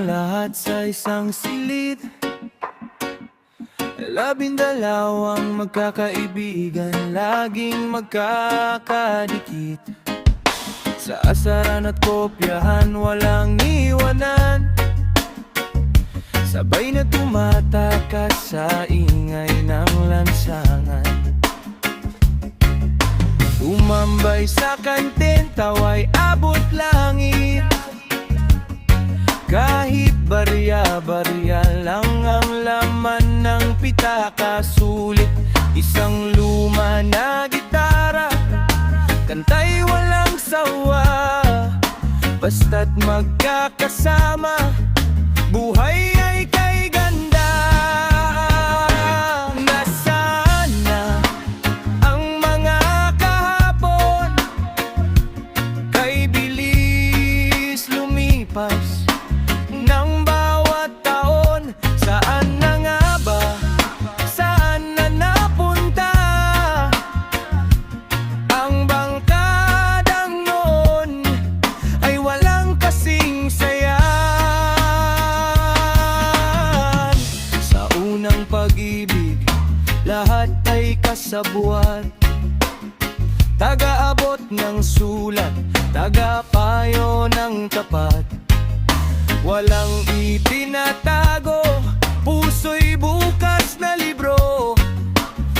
ang lahat sa isang silid. 12 magkakaibigan, laging magkakadikit. Sa asaran at kopyahan, walang iwanan. Sabay na tumatakas sa ingay ng lansangan. Tumambay sa kantin, tawa'y abot langit. Kahit barya-barya lang ang laman ng pitaka, sulit isang luma na gitara. Kantay walang sawa, basta't magkakasama, buhay ay kay ganda. Nasaan na ang mga kahapon? Kay bilis lumipas ng bawat taon. Saan na nga ba? Saan na napunta ang bangkadang noon? Ay walang kasing saya. Sa unang pag-ibig, lahat ay kasabwat. Taga-abot ng sulat, taga-payo ng tapat. Walang itinatago, puso'y bukas na libro.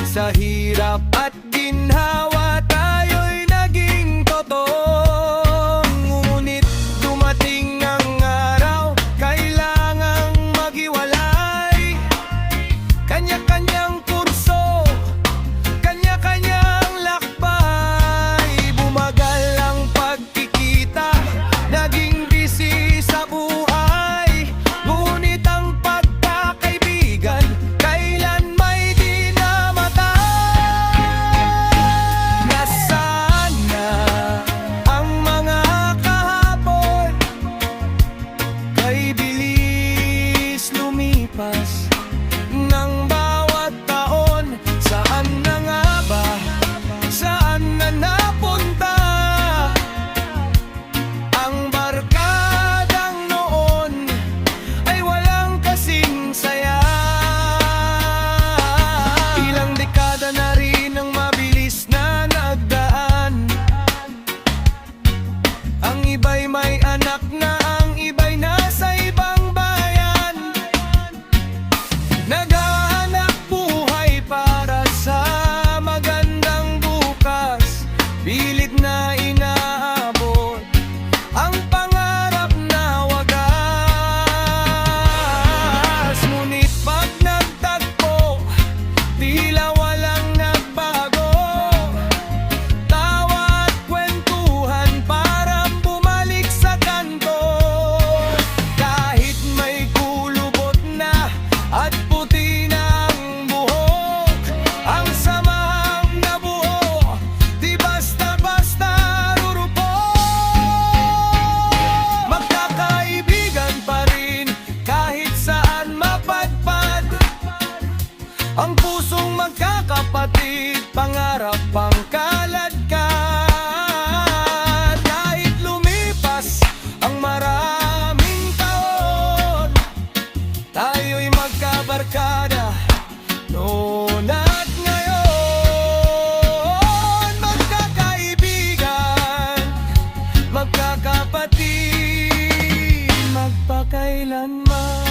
Sa hirap at ginhawa, tayo'y naging totoo. Ngunit dumating ang araw, kailangang maghiwalay. Kanya-kanyang kurso, kanya-kanyang lakbay. Bumagal ang pagkikita, naging busy sa buhay. Ngunit ang pagkakaibigan, kailan may di namatay. Nasaan na ang mga kahapon? Kay bilis lumipas ng bawat taon. Saan na nga ba? Saan na napunta ang barkadang noon? Ay walang kasing saya. Ilang dekada na rin ang mabilis na nagdaan. Ang iba'y may anak na, ang iba'y nasa ibang bayan. Naghahanap buhay para sa magandang bukas. Pilit na inaabot ang pangarap na wagas. Ngunit pag nagtagpo, tila walang nagbago. Tawa at kwentuhan, parang bumalik sa kanto. Kahit may kulubot na at puti na ang buhok, ang samahang nabuo, di basta-basta rurupok. Magkakaibigan pa rin kahit saan mapadpad. Ang pusong magkakapatid, pangarap pang kaladkad. Kahit lumipas ang maraming taon, tayo'y magkabarkada noon at ngayon. Magkakaibigan, magkakapatid, magpakailanman.